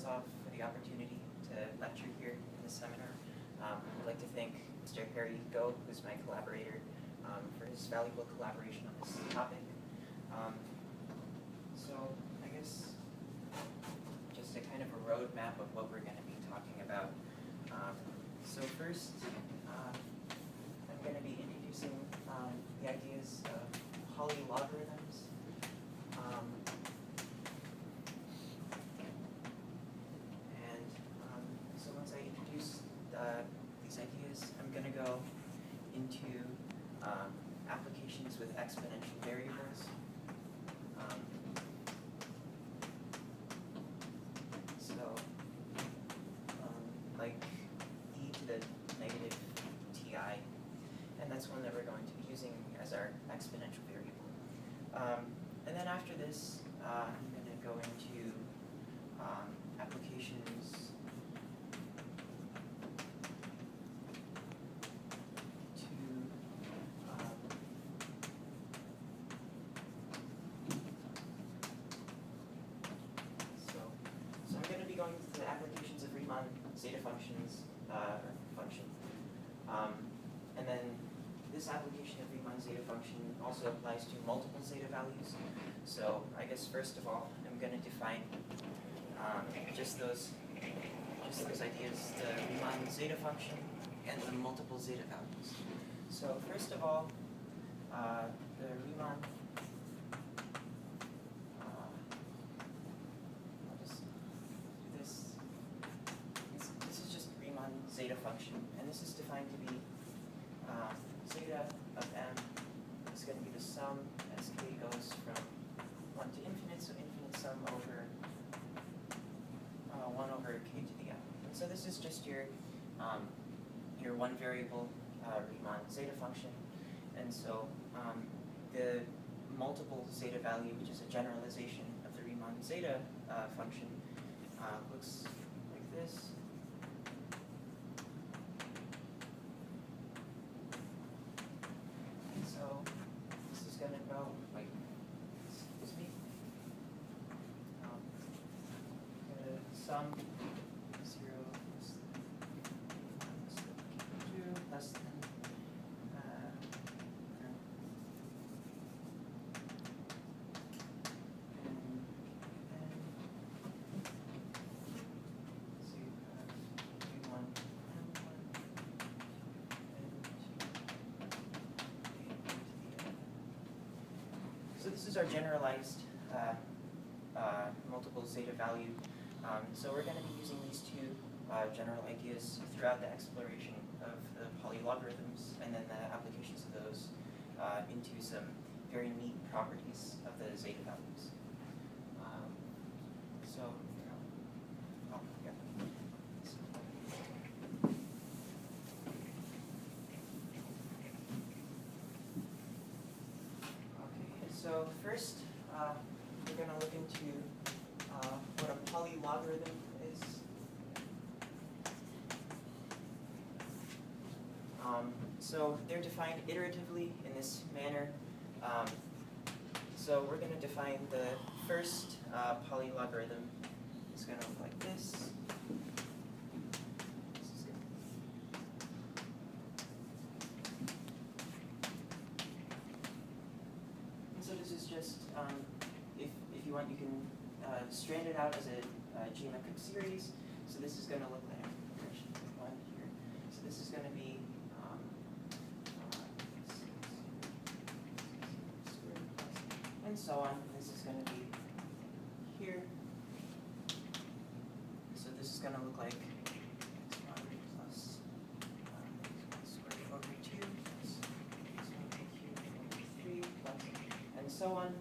off for the opportunity to lecture here in this seminar. I'd like to thank Mr. Harry Go, who's my collaborator, for his valuable collaboration on this topic. So I guess just a kind of a roadmap of what we're going to be talking about. So first, I'm going to be introducing the ideas of polylogarithms. So once I introduce these ideas, I'm going to go into applications with exponential variables. Like e to the negative ti, and that's one that we're going to be using as our exponential variable. And then after this, I'm going to go into applications So I'm going to be going to the applications of Riemann zeta functions, function. And then this application of Riemann zeta function also applies to multiple zeta values. So I guess first of all, I'm going to define just those ideas, the Riemann zeta function and the multiple zeta values. So first of all, the Riemann zeta function, and this is defined to be zeta of m is going to be the sum as k goes from 1 to infinite, so infinite sum over 1 over k to the m. And so this is just your one variable Riemann zeta function, and so the multiple zeta value, which is a generalization of the Riemann zeta function, looks like this. So this is going to go like, excuse me, sum 0 less than 2 less than So this is our generalized multiple zeta value. So we're going to be using these two general ideas throughout the exploration of the polylogarithms and then the applications of those into some very neat properties of the zeta values. So first, we're going to look into what a polylogarithm is. So they're defined iteratively in this manner. So we're going to define the first polylogarithm. It's going to look like this. So this is just, if you want, you can strand it out as a geometric series. So this is going to look like one here. So this is going to be and so on. This is going to be here. So this is going to look like plus squared over 2 plus 3 plus, and so on.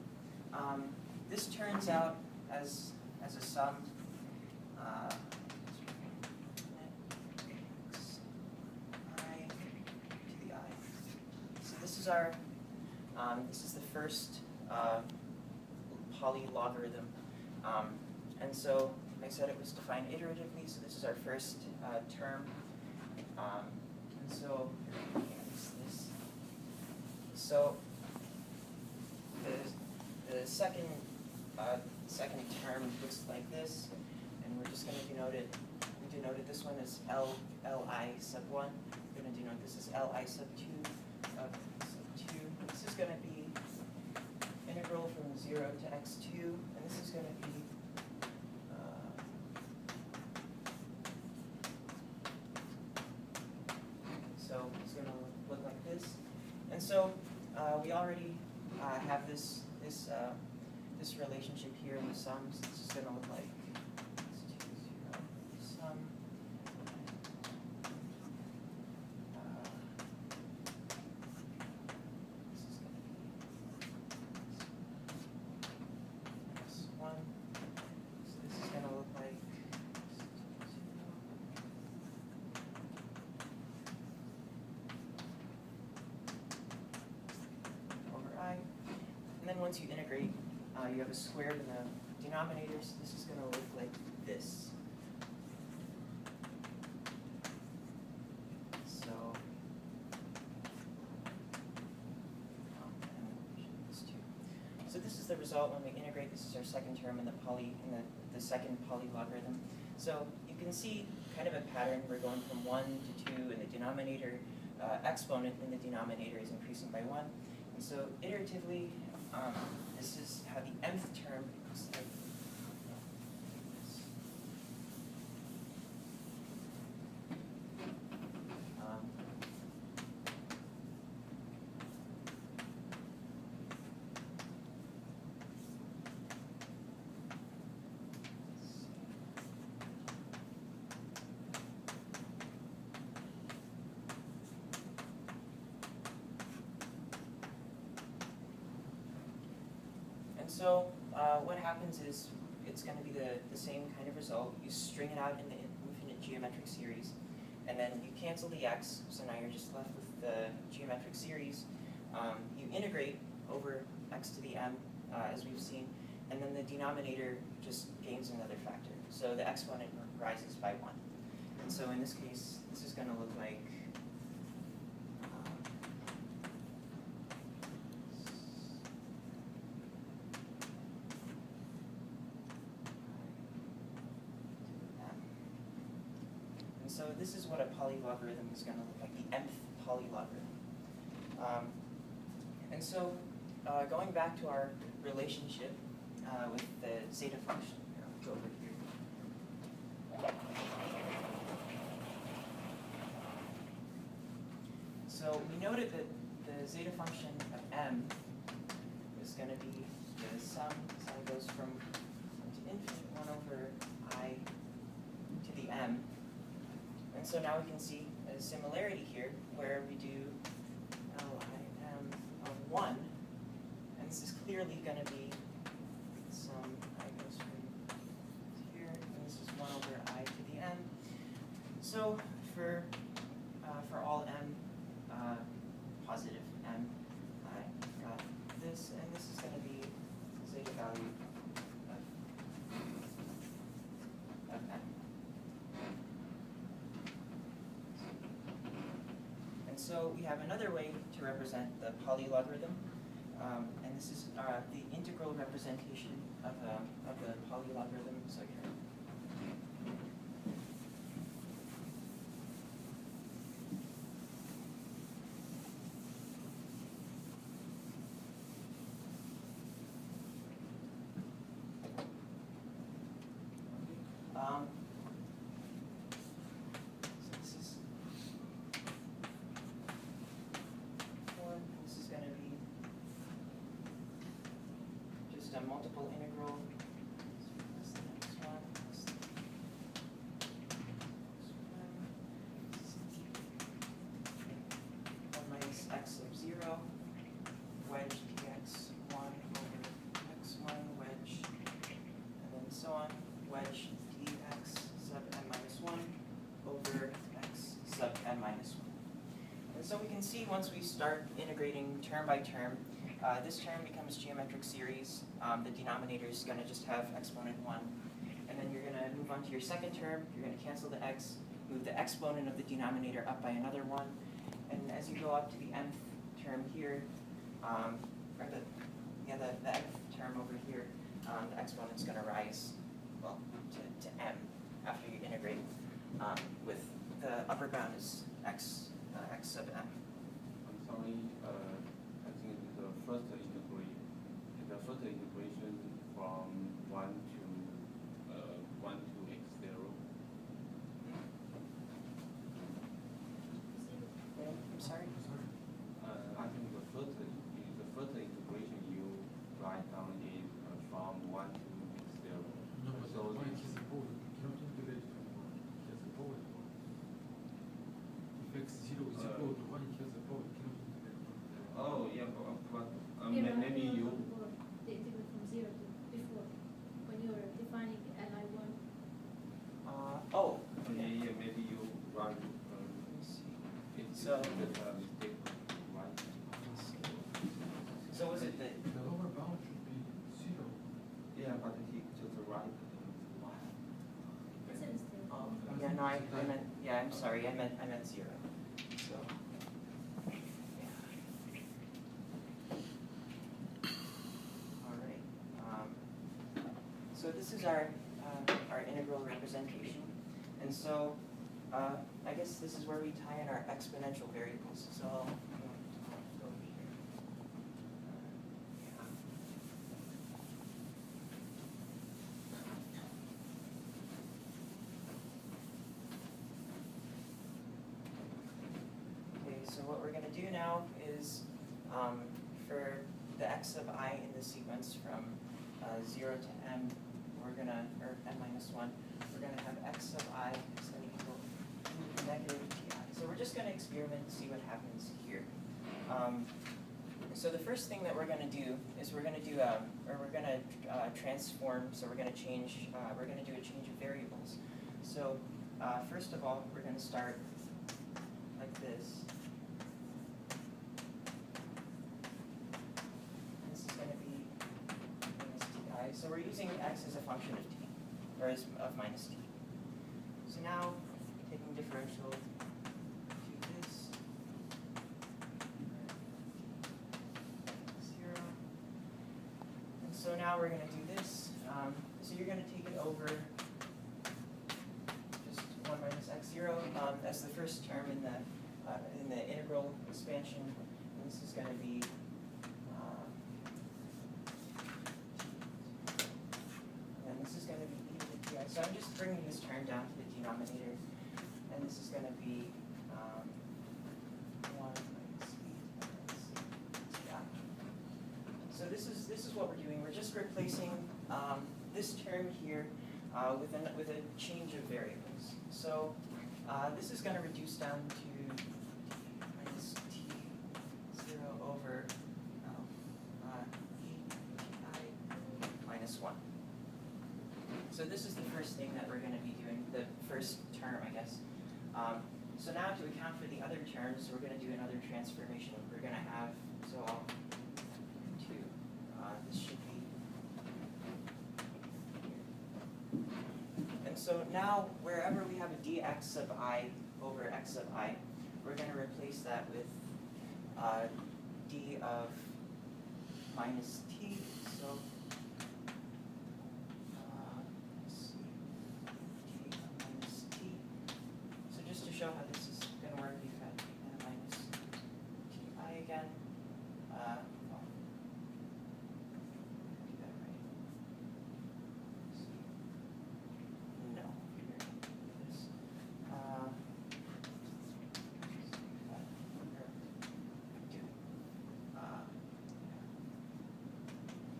This turns out as a sum I to the I. So this is our this is the first polylogarithm, and so I said it was defined iteratively. So this is our first term, and so this. So the second term looks like this, and we're just going to denoted this one as Li sub 1. We're going to denote this as Li sub 2 of sub 2. This is going to be integral from 0 to x2, and this is going to be so it's going to look like this. And so we already have this relationship here in the sums. This is going to look like x2, 0, sum. This is going to be x1. So this is going to look like over I. And then once you integrate, you have a squared in the denominators. This is going to look like this. So, so this is the result when we integrate. This is our second term in the second polylogarithm. So you can see kind of a pattern. We're going from 1 to 2 in the denominator. Exponent in the denominator is increasing by 1. And so iteratively, this is how the nth term looks like. So what happens is it's going to be the same kind of result. You string it out in the infinite geometric series, and then you cancel the x, so now you're just left with the geometric series. You integrate over x to the m, as we've seen, and then the denominator just gains another factor. So the exponent rises by 1. And so in this case, this is going to look like so this is what a polylogarithm is going to look like, the nth polylogarithm. And so going back to our relationship with the zeta function, I'll go over here. So we noted that the zeta function of m is going to be the sum, so it goes from 1 to infinite, 1 over I to the m. And so now we can see a similarity here where we do LIM of 1, and this is clearly going to be some I goes from here, and this is 1 over I to the n. So for all m, positive m, I got this, and this is going to be zeta value of m. So we have another way to represent the polylogarithm, and this is the integral representation of the polylogarithm. So here. A multiple integral. That's the next one. One minus x of 0, wedge dx1 over x1, wedge, and then so on, wedge dx sub n minus 1 over x sub n minus 1. And so we can see once we start integrating term by term, this term becomes geometric series. The denominator is going to just have exponent 1. And then you're going to move on to your second term. You're going to cancel the x, move the exponent of the denominator up by another 1. And as you go up to the nth term here, or the nth term over here, the exponent's going to rise, well, to m after you upper bound is x sub m. I'm sorry, I think the first integration from 1 to x0. I'm sorry? I think the first integration you write down is from 1 to x0. No, but So the point is above. You cannot integrate from 1. It has a power as well. If x0 is equal to 1, it has a power. You cannot integrate from 1. Oh, yeah, but maybe The you. integrate from 0 to before, when you're defining li1. Oh, Yeah, maybe you run. let me see. It's So- a mistake, right? So was it that? The lower bound should be 0. Yeah, but he just write 1. That's a mistake. Oh, yeah, no, I meant, yeah, I'm sorry, I meant 0. So, yeah. All right. So this is our integral representation, and so I guess this is where we tie in our exponential variables. So I'll go over here. Yeah. Okay, so what we're going to do now is for the x sub I in the sequence from 0 to m, we're going to, or n minus 1, we're going to have x sub I is going to equal to negative ti. So we're just going to experiment and see what happens here. So the first thing that we're going to do is we're going to do, transform, so we're going to change, we're going to do a change of variables. So first of all, we're going to start like this. This is going to be minus ti. So we're using x as a function of t, or as of minus t. So now, taking differential, do this. 0. And so now we're going to do this. So you're going to take it over just 1 minus x0 as the first term in the integral expansion. And this is going to be and this is going to be e to the ti. So I'm just bringing this term down to the denominator, and this is going to be 1 minus e to the ti. So this is what we're doing. We're just replacing this term here with a change of variables. So this is going to reduce down to minus t0 over e ti minus 1. So this is the first thing that we're going to be doing, the first term, I guess. So now to account for the other terms, we're going to do another transformation. We're going to have, so I'll do, this should be here. And so now, wherever we have a dx sub I over x sub I, we're going to replace that with d of minus t. So let's see, d of minus t. So just to show how this is going to work, we've got n minus ti again. Well, do that right. Let's see. No, here,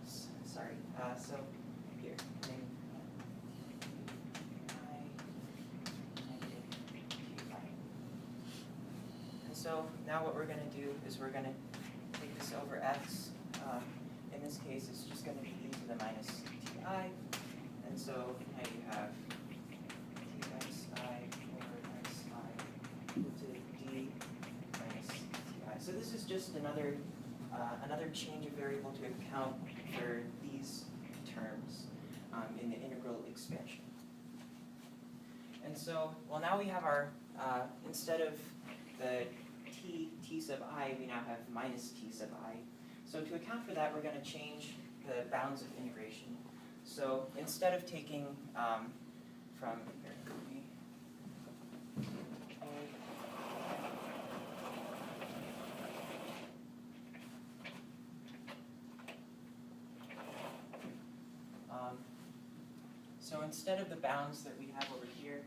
this. Sorry. So here, name and so now what we're going to do is we're going to take this over x. In this case, it's just going to be e to the minus ti. And so now you have dxi over xi equal to d minus ti. So this is just another change of variable to account for these terms in the integral expansion. And so, well, now we have our, instead of the t sub I, we now have minus t sub I. So to account for that, we're going to change the bounds of integration. So instead of taking from here, So instead of the bounds that we have over here,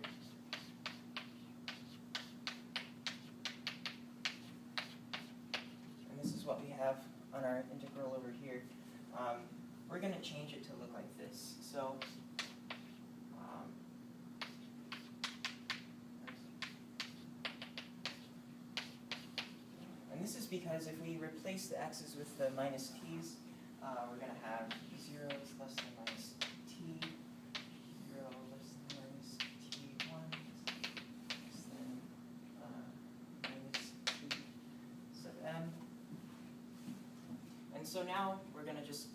and this is what we have on our integral over here, we're going to change it to look like this. So and this is because if we replace the x's with the minus t's, we're going to have 0 is less than minus t, 0 less than minus t1, less than minus t sub m. And so now we're going to just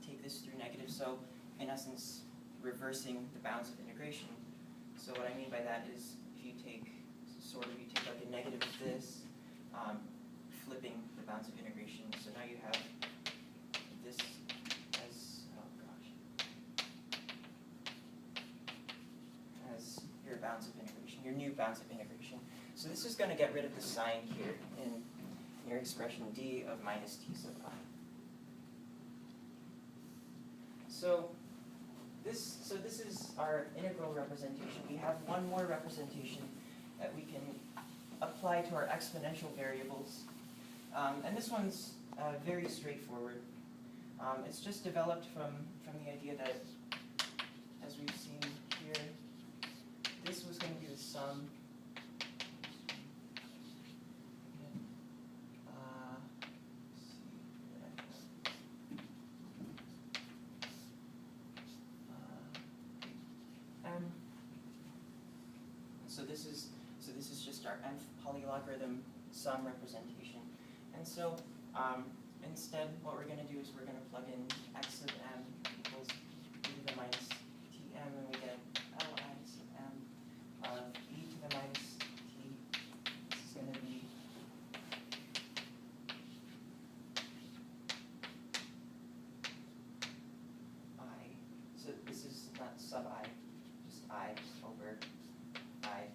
take this through negative, so in essence reversing the bounds of integration. So what I mean by that is if you take like a negative of this, flipping the bounds of integration. So now you have this as, as your bounds of integration, your new bounds of integration. So this is going to get rid of the sign here in your expression d of minus t sub I. So this is our integral representation. We have one more representation that we can apply to our exponential variables. And this one's very straightforward. It's just developed from the idea that, as we've seen here, this was going to be the sum. So this is just our nth polylogarithm sum representation. And so instead, what we're going to do is we're going to plug in x of m equals e to the minus tm, and we get li sub m of e to the minus t. This is going to be I. So this is not sub I, just I over I.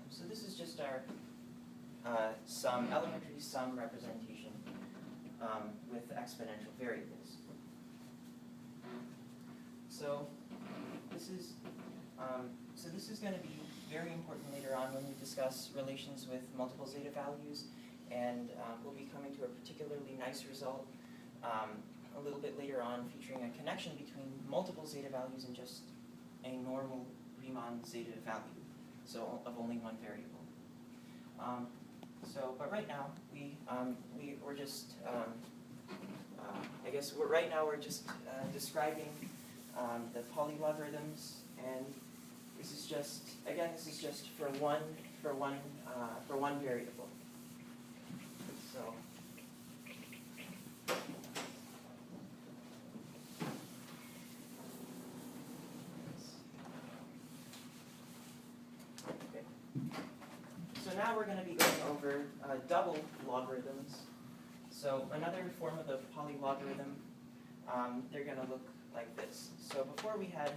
So this is just our sum, elementary sum representation with exponential variables. So this is going to be very important later on when we discuss relations with multiple zeta values, and we'll be coming to a particularly nice result a little bit later on, featuring a connection between multiple zeta values and just a normal Riemann zeta value, so of only one variable. But right now we're just we're just describing the polylogarithms, and this is just for one variable. So. So now we're going to be going over double logarithms. So another form of the polylogarithm, they're going to look like this. So before we had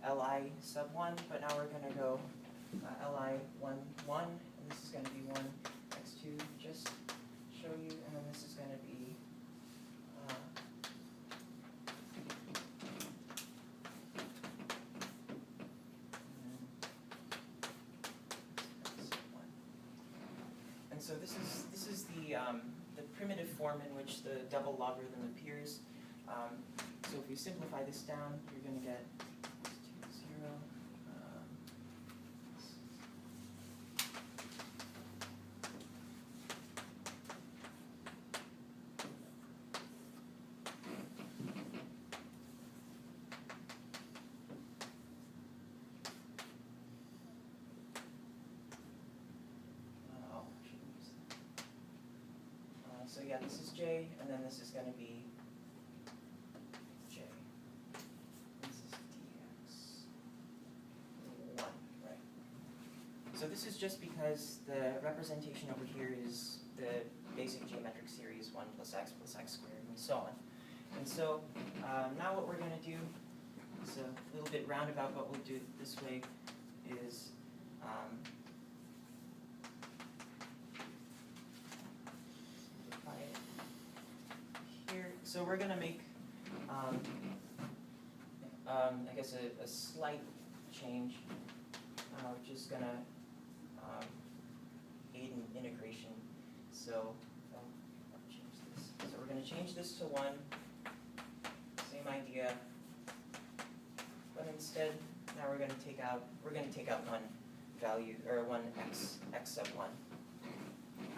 Li sub 1, but now we're going to go Li 1, 1, and this is going to be 1, x2, just show you, and then this is going to be and so this is the primitive form in which the double logarithm appears. So if you simplify this down, you're going to get 0. So yeah, this is j, and then this is going to be j. This is dx 1, right? So this is just because the representation over here is the basic geometric series 1 plus x squared, and so on. And so now what we're going to do is a little bit roundabout. What we'll do this way is so we're going to make, I guess a slight change, which is gonna aid in integration. So I'll change this. So we're gonna change this to 1. Same idea. But instead, now we're gonna take out one value, or one x sub 1.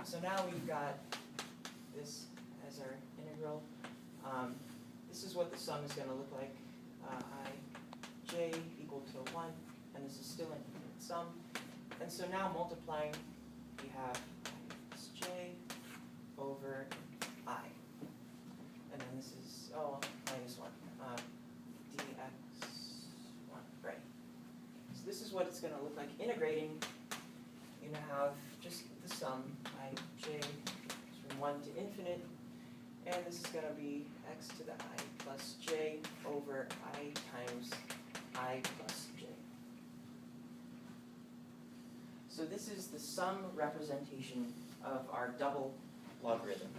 So now we've got this as our integral. This is what the sum is gonna look like. Ij equal to 1, and this is still an infinite sum. And so now multiplying, we have j over I. And then this is, minus 1. dx1, right. So this is what it's going to look like. Integrating, you're going to have just the sum, ij from 1 to infinite. And this is going to be x to the I plus j over I times I plus j. So this is the sum representation of our double logarithm.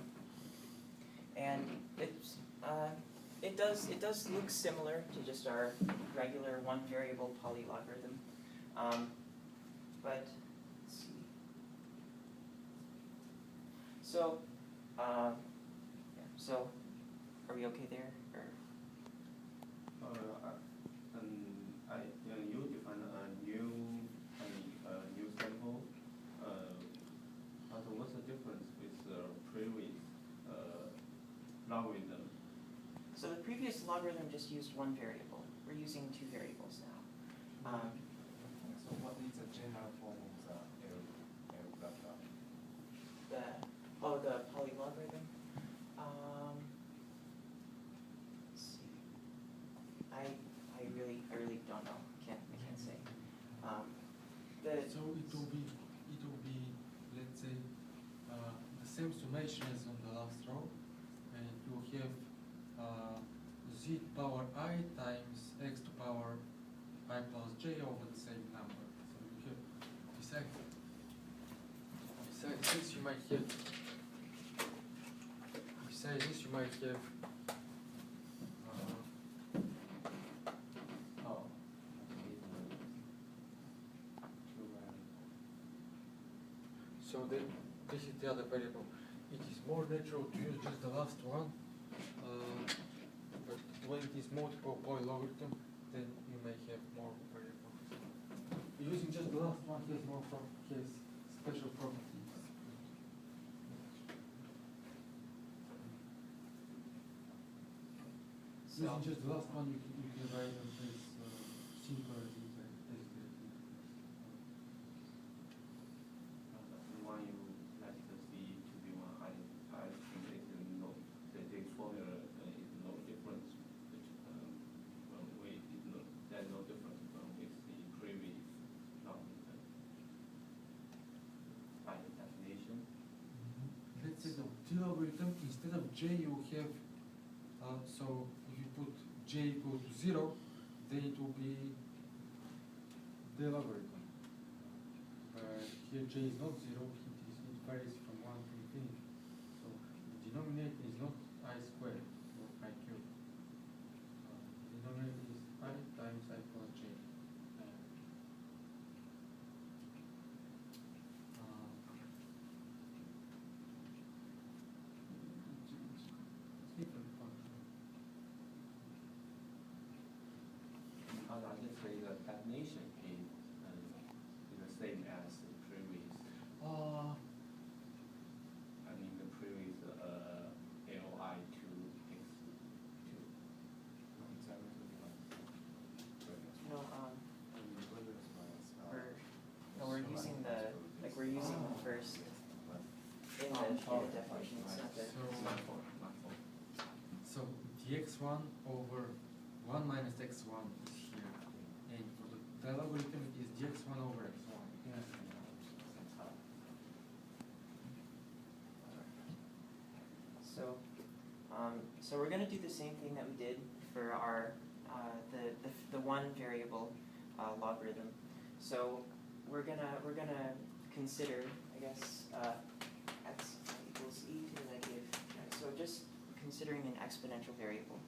And it does look similar to just our regular one variable polylogarithm. But let's see. So so are we okay there? Or you define a new sample. But what's the difference with the previous logarithm? so the previous logarithm just used one variable. We're using 2 variables now. So what is the general form of the L graph? The polylogarithm. Let's see. I really don't know. I can't say. So it will be, let's say, the same summation as on the last row, and you have z power I times x to power I plus j over the same number. So you have, besides this, you might have, so then this is the other variable. It is more natural to use just the last one, but when it is multiple polylogarithm, then you may have more variables. Using just the last one has special properties. Using just the last one, you can write them as singular as When you let the z to be 1, I think the formula is no difference. There's no difference with the previous logarithm. By the definition. Let's say the logarithm, instead of j, you have, so if you put j equals to 0, then it will be the logarithm. Here j is not 0, it varies from 1 to infinity. So the denominator is not I squared or I cubed. The denominator is I times I plus j. Different function. I can say the definition is the same as the previous. I mean the previous LI to X2. We're using we're using the first in the definition. It's not the So dx1 over 1 minus x1 is here, and for the logarithm it is dx1 over x1. So we're going to do the same thing that we did for our the one variable logarithm. So we're gonna consider, I guess, x equals e to the negative. So just considering an exponential variable.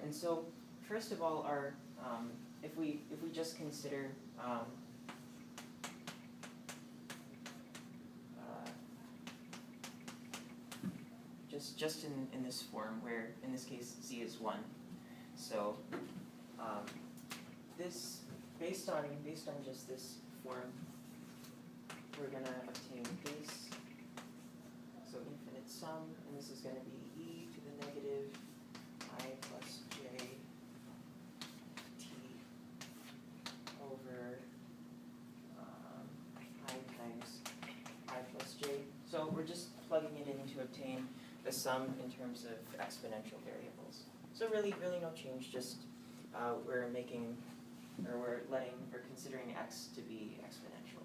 And so first of all, our if we just consider just in this form where in this case z is 1, so this based on just this form, we're gonna obtain this. So infinite sum, and this is going to be e to the negative I plus j t over I times I plus j. So we're just plugging it in to obtain the sum in terms of exponential variables. So really no change, just we're considering x to be exponential.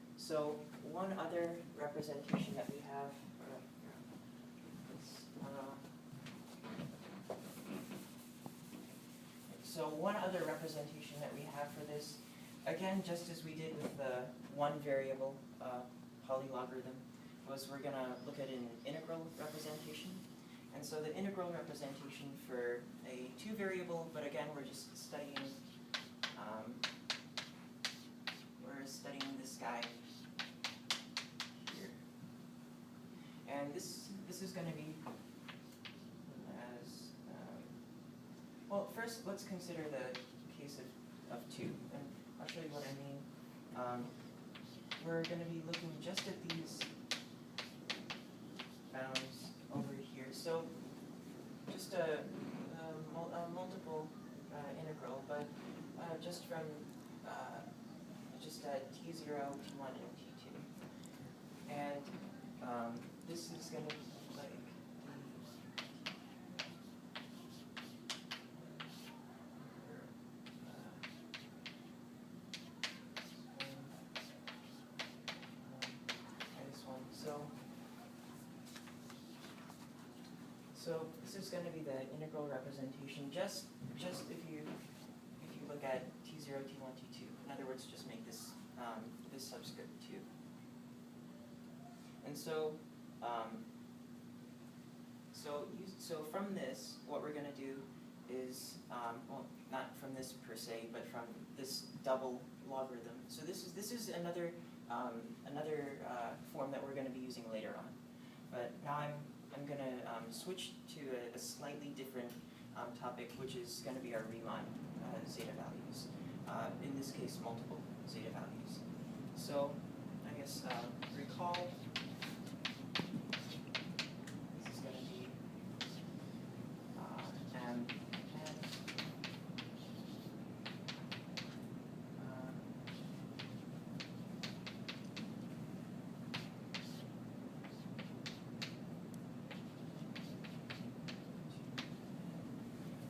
So one other representation that we have, for this, again, just as we did with the one variable polylogarithm, was we're going to look at an integral representation. And so the integral representation for a two variable, but again, we're just studying this guy here. And this is going to be as, well, first let's consider the case of 2. And I'll show you what I mean. We're going to be looking just at these bounds over here. So just a multiple integral, but just from t0, t1, and t2. And this is going to be like this one. So this is going to be the integral representation. Just if you look at t0, t1, t2. In other words, just make this this subscript 2. And so so from this, what we're going to do is well, not from this per se, but from this double logarithm. So this is another form that we're going to be using later on. But now I'm going to switch to a slightly different topic, which is going to be our Riemann zeta values. In this case, multiple zeta values. So I guess recall this is going to be m n.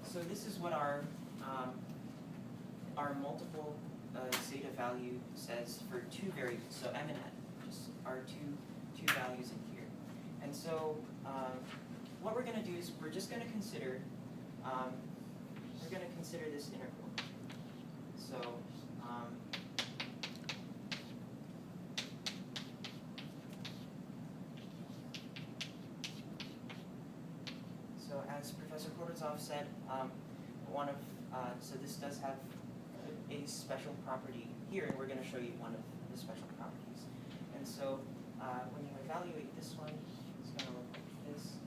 So this is what our multiple zeta value says for two variables. So m and n, just our two values in here. And so what we're going to do is we're just going to consider this integral. So as Professor Kortozov said, so this does have a special property here, and we're going to show you one of the special properties. And so when you evaluate this one, it's going to look like this.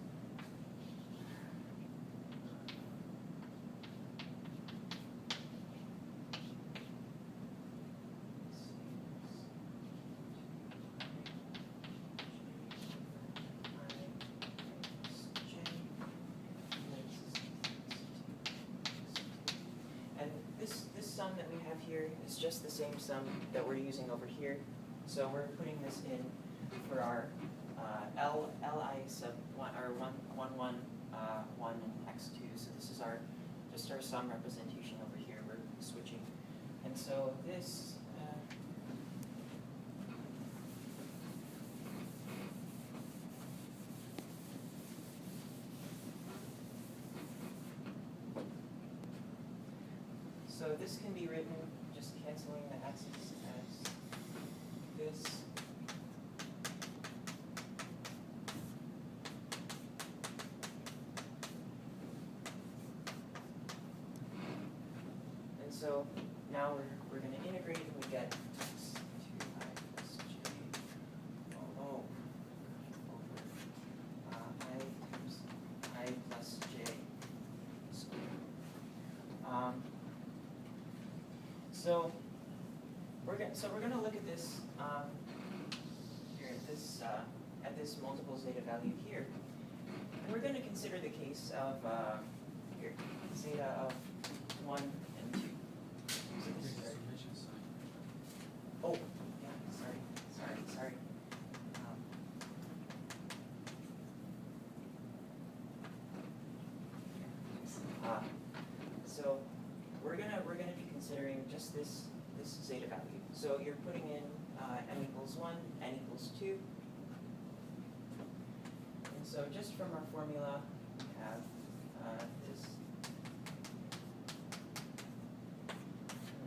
And this sum that we have here is just the same sum that we're using over here. So we're putting this in for our Li sub 1 or 1 1 1 1 and x2. So this is just our sum representation over here. We're switching, and so this. So this can be written just canceling the x's as this. so now we're going to integrate and we get x 2I plus j over I times I plus j squared. So we're going to look at this here at this multiple zeta value here, and we're going to consider the case of here zeta of 1 and 2. So this is oh, yeah, sorry. So we're gonna be considering just this zeta value. So you're putting in n equals 1, n equals 2. And so just from our formula, we have this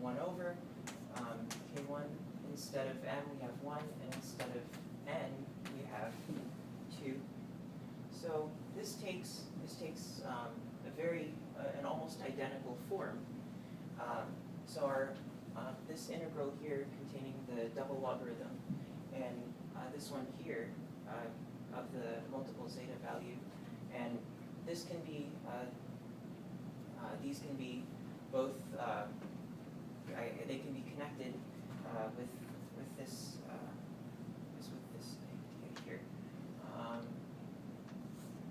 1 over k1. Instead of m, we have 1, and instead of n, we have 2. So this takes an almost identical form. So our this integral here containing the double logarithm, and this one here of the multiple zeta value, and this can be these can be both they can be connected with this idea here.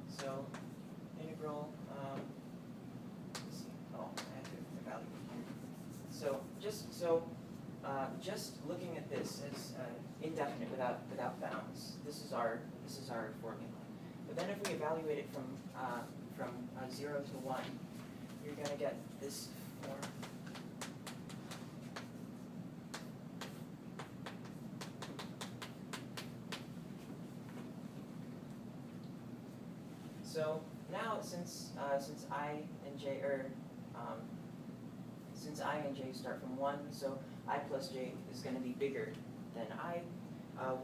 So integral. Let's see. Oh, I have to put the value here. So just looking at this as indefinite without bounds. This is our formula. But then if we evaluate it from 0 to 1, you're going to get this form. So now, since I and j start from 1, so I plus j is going to be bigger than I.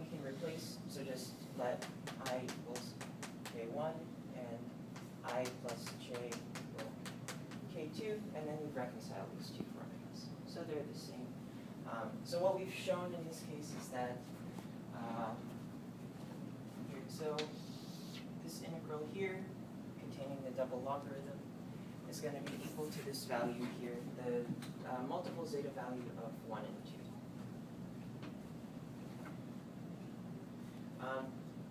We can replace. So just let I equals k1 and I plus j equal k2, and then we reconcile these two formulas. So they're the same. So what we've shown in this case is that here, so this integral here, containing the double logarithm, is going to be equal to this value here, the multiple zeta value of 1 and 2.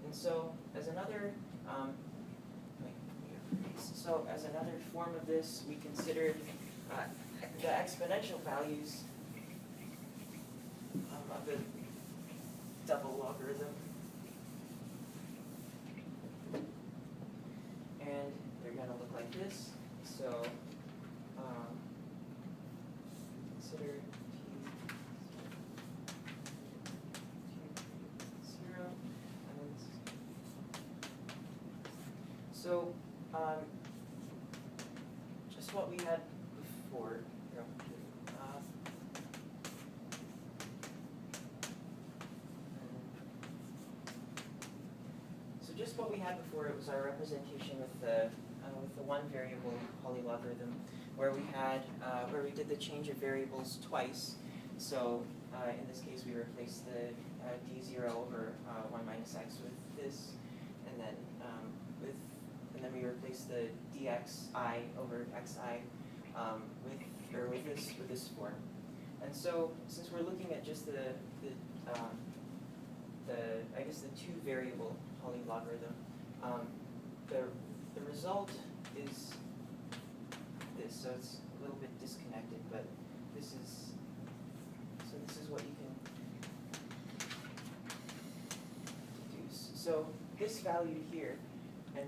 And so as another form of this, we considered the exponential values of the double logarithm. And they're going to look like this. So consider t 0, and then so just what we had before. So just what we had before, it was our representation with the one variable polylogarithm, where we did the change of variables twice. So in this case, we replaced the d0 over 1 minus x with this, and then we replaced the dxi over xi with this form. And so since we're looking at just the two variable polylogarithm, the result is this. So it's a little bit disconnected, but this is what you can deduce. So this value here and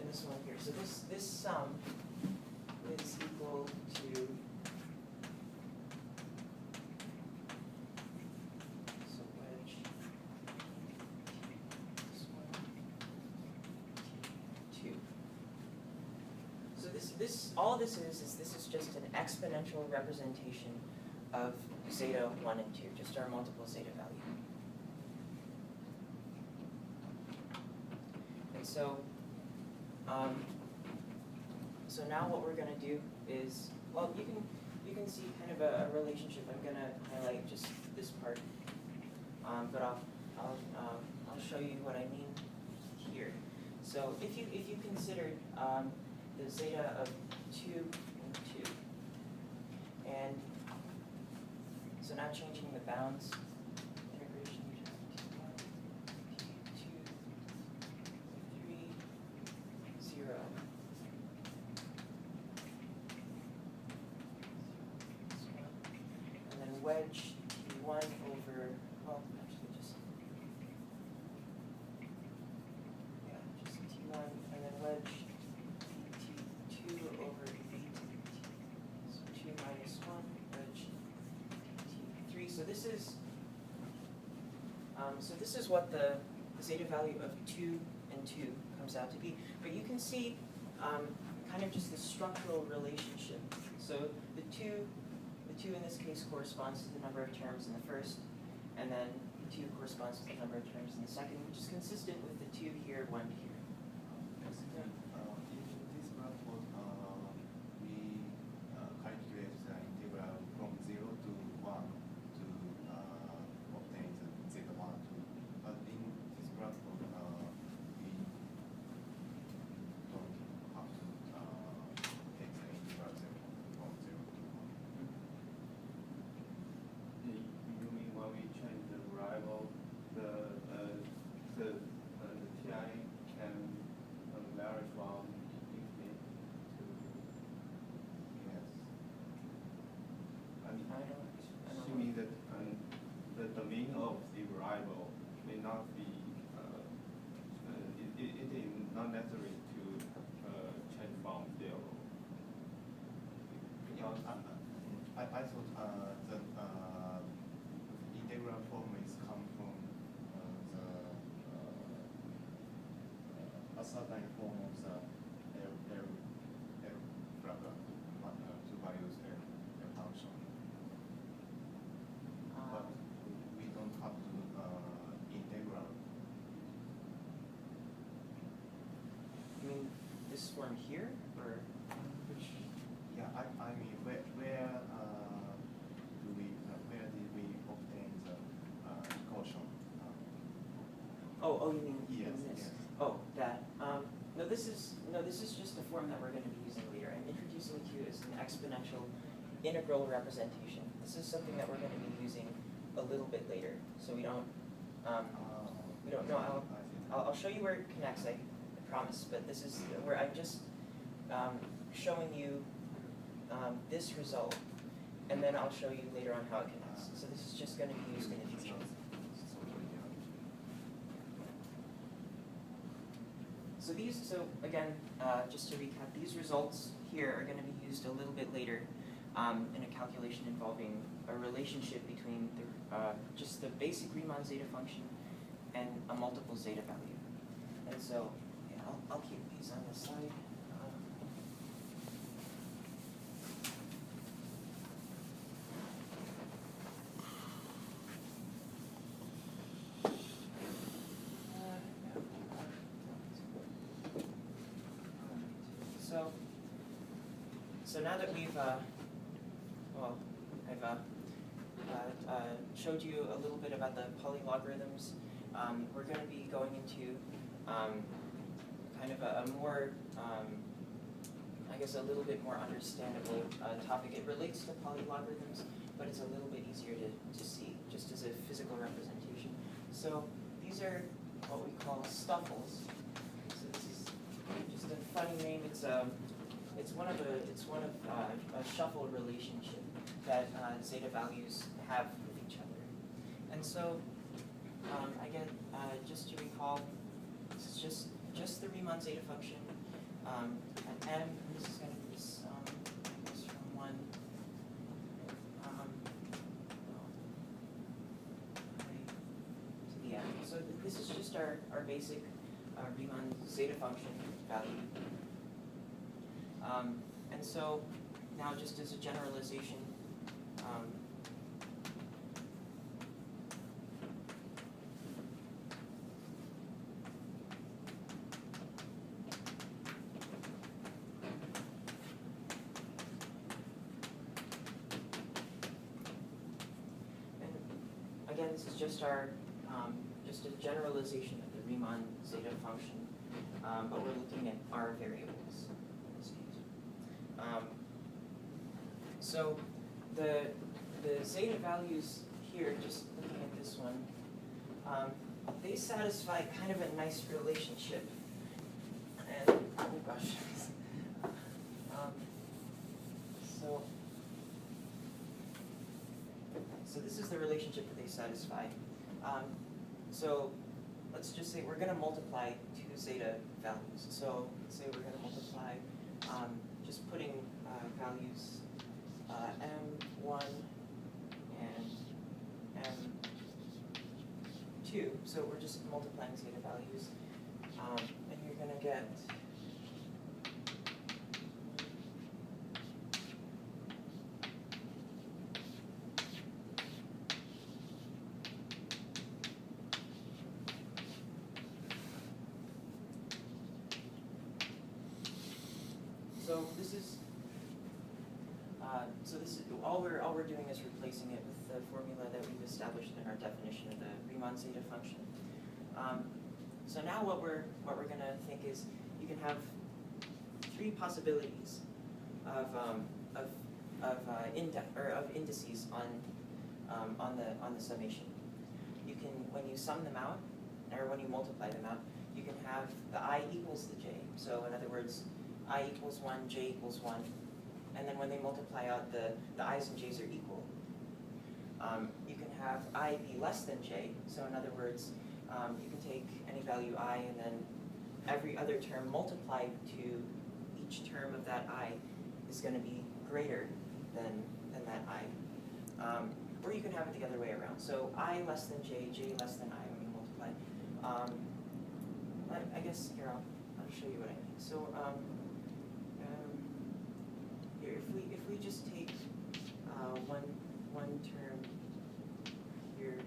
this one here. So this sum is equal to wedge T2. So this all this is just an exponential representation of zeta 1 and 2, just our multiple zeta value. And so so now what we're going to do is, well, you you can see kind of a relationship. I'm gonna highlight just this part, but I'll show you what I mean here. So if you considered the zeta of 2 and 2, and so now changing the bounds, integration T1, T2, 3, 0. And then wedge T1 over, well, actually just T1, and then wedge T2 over V2. So 2 minus 1, wedge T3. So this is what the zeta value of 2 and 2 comes out to be. But you can see kind of just the structural relationship. So the 2 in this case corresponds to the number of terms in the first, and then the 2 corresponds to the number of terms in the second, which is consistent with the 2 here, 1 here. In this blackboard, we calculate the integral from 0 to 1 to obtain the zeta 1, 2. But in this blackboard, we don't have to take the integral from 0 to 1. You mean when we change the variable, the ti can vary from infinite to Yes. I mean, I don't you mean that the domain of the variable may not be it is not necessary to change from 0. Yeah, I thought the integral form is come from a certain form of the L blah blah two values L function. But we don't have to integral. You mean this form here, or which? Yeah, I mean where did we obtain the equation? Oh, you mean Yes, in this? yes. Oh, that. No, this is just the form that we're going to be using later. I'm introducing it to you as an exponential integral representation. This is something that we're going to be using a little bit later, so we don't know. I'll show you where it connects. I promise. But this is where I'm just showing you this result, and then I'll show you later on how it connects. So this is just going to be used in the future. So again, just to recap, these results here are going to be used a little bit later in a calculation involving a relationship between just the basic Riemann zeta function and a multiple zeta value. And so, yeah, I'll keep these on the side. So now that we've, I've showed you a little bit about the polylogarithms, we're going to be going into kind of a more, I guess a little bit more understandable topic. It relates to polylogarithms, but it's a little bit easier to see, just as a physical representation. So these are what we call stuffles. So this is just a funny name. It's one of a shuffle relationship that zeta values have with each other. And so again, just to recall, this is just the Riemann zeta function at m. And this is going to be this from 1 to the n. So this is just our basic Riemann zeta function value. And so now just as a generalization, again, this is just our, just a generalization of the Riemann zeta function, but we're looking at our variables in this case. So the zeta values here, just looking at this one, they satisfy kind of a nice relationship. And, oh gosh. So this is the relationship that they satisfy. So let's just say we're going to multiply two zeta values. So let's say we're going to multiply, just putting values m1 and m2. So we're just multiplying zeta values. And you're going to get so this is all we're doing is replacing it with the formula that we've established in our definition of the Riemann zeta function. So now what we're going to think is you can have three possibilities of indices on the summation. You can, when you sum them out, or when you multiply them out, you can have the I equals the j. So in other words, I equals 1, j equals 1. And then when they multiply out, the i's and j's are equal. You can have I be less than j. So in other words, you can take any value I and then every other term multiplied to each term of that I is going to be greater than that I. Or you can have it the other way around. So I less than j, j less than I when you multiply. I guess here I'll show you what I mean. So here, if we just take one term here,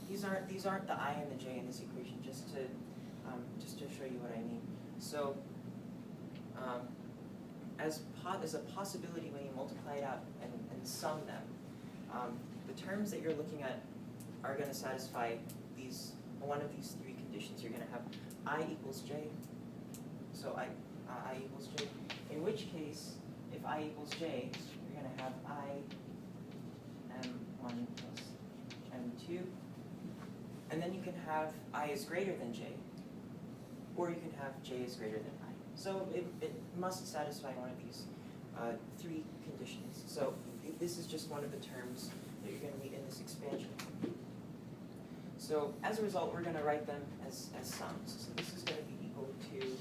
these aren't the I and the j in this equation. Just to show you what I mean. So as a possibility when you multiply it out and sum them, the terms that you're looking at are going to satisfy one of these three conditions. You're going to have I equals j. So I equals j. In which case, if I equals j, you're going to have I m1 plus m2. And then you can have I is greater than j. Or you can have j is greater than I. So it must satisfy one of these three conditions. So this is just one of the terms that you're going to meet in this expansion. So as a result, we're going to write them as sums. So this is going to be equal to 0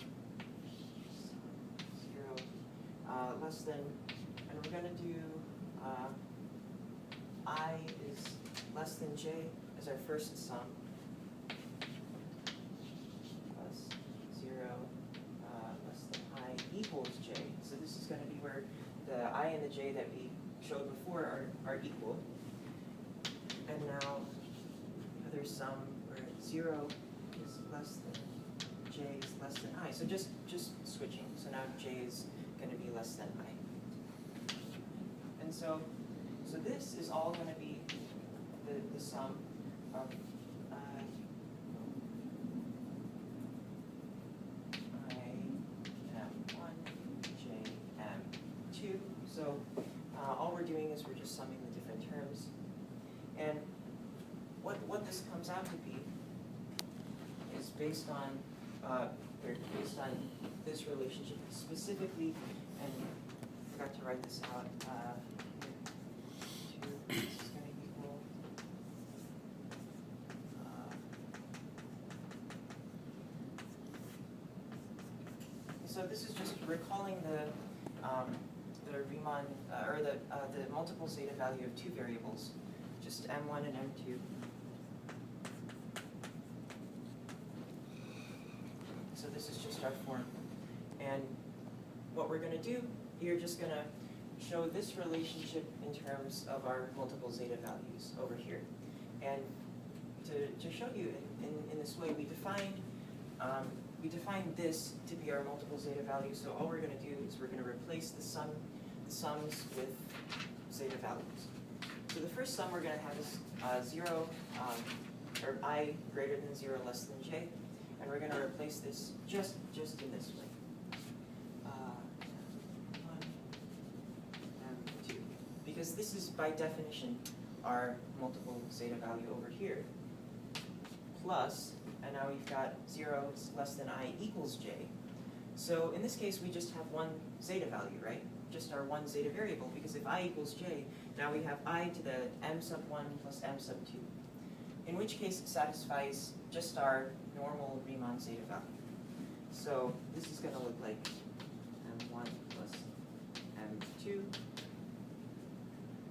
less than, and we're going to do I is less than j as our first sum, plus 0 less than I equals j. So this is going to be where the I and the j that we showed before are equal. And now there's sum where 0 is less than j is less than I. So just switching. So now j is going to be less than I. And so this is all going to be the sum of I m1, j m2. So all we're doing is we're just summing the different terms. And what this comes out to be is based on this relationship specifically, and I forgot to write this out. This is going to equal so this is just recalling the Riemann or the multiple zeta value of two variables, just m1 and m2. So this is just our form. And what we're going to do, you're just going to show this relationship in terms of our multiple zeta values over here. And to show you in this way, we defined this to be our multiple zeta values. So all we're going to do is we're going to replace the sums with zeta values. So the first sum we're going to have is 0, or I greater than 0 less than j, and we're going to replace this just in this way. M2, because this is by definition our multiple zeta value over here, plus, and now we've got 0 is less than I equals j. So in this case, we just have one zeta value, right? Just our one zeta variable, because if I equals j, now we have I to the m sub 1 plus m sub 2, in which case it satisfies just our normal Riemann zeta value. So this is going to look like m1 plus m2.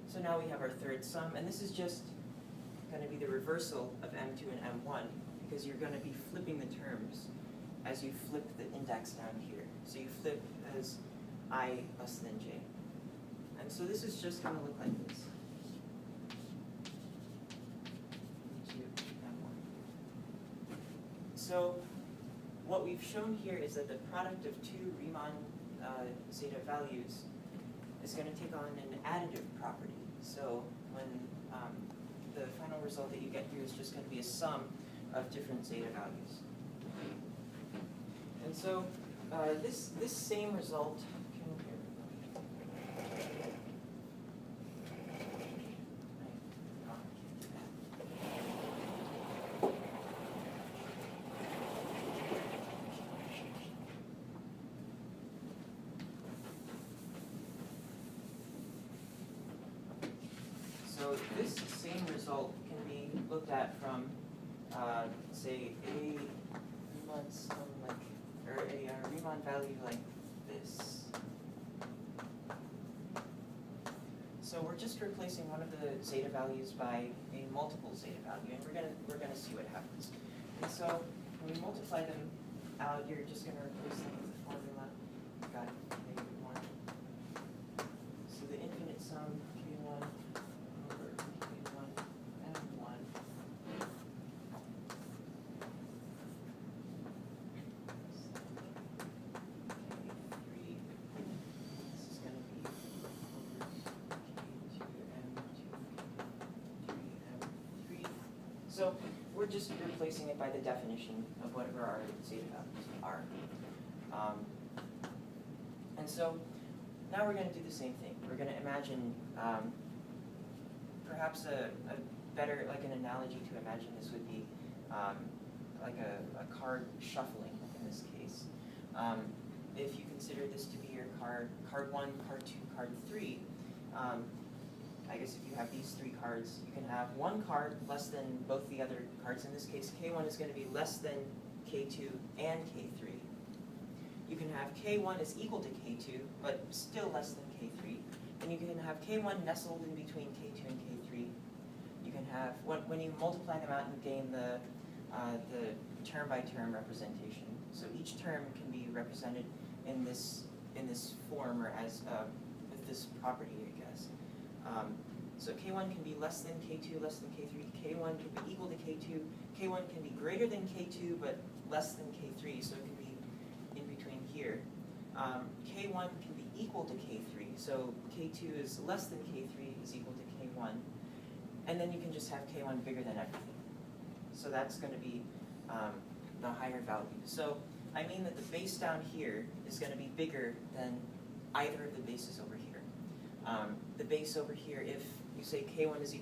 So now we have our third sum, and this is just going to be the reversal of m2 and m1, because you're going to be flipping the terms as you flip the index down here. So you flip as I less than j. And so this is just going to look like this. M2, M1. So what we've shown here is that the product of two Riemann zeta values is going to take on an additive property. So when the final result that you get here is just going to be a sum of different zeta values. And so this same result So this same result can be looked at from, say, a Riemann sum like, or a Riemann value like this. So we're just replacing one of the zeta values by a multiple zeta value, and we're gonna see what happens. And so when we multiply them out, you're just gonna replace them with the formula. Got K1. So the infinite sum K1 over K1 M1. K3. This is going to be over K2 M2 K3 M3. So we're just replacing it by the definition of whatever our zeta values are. And so now we're going to do the same thing. We're going to imagine perhaps a better, like an analogy to imagine this would be like a card shuffling in this case. If you consider this to be your card 1, card 2, card 3, I guess if you have these three cards, you can have one card less than both the other cards. In this case, K1 is going to be less than K2 and K3. You can have K1 is equal to K2, but still less than K3. And you can have K1 nestled in between K2 and K3. You can have, when you multiply them out, you gain the term-by-term representation. So each term can be represented in this form, or as with this property, I guess. So K1 can be less than K2, less than K3. K1 can be equal to K2. K1 can be greater than K2, but less than K3, so it can be in between here. K1 can be equal to K3, so K2 is less than K3 is equal to K1. And then you can just have K1 bigger than everything. So that's going to be the higher value. So I mean that the base down here is going to be bigger than either of the bases over here. The base over here, if you say K1 is equal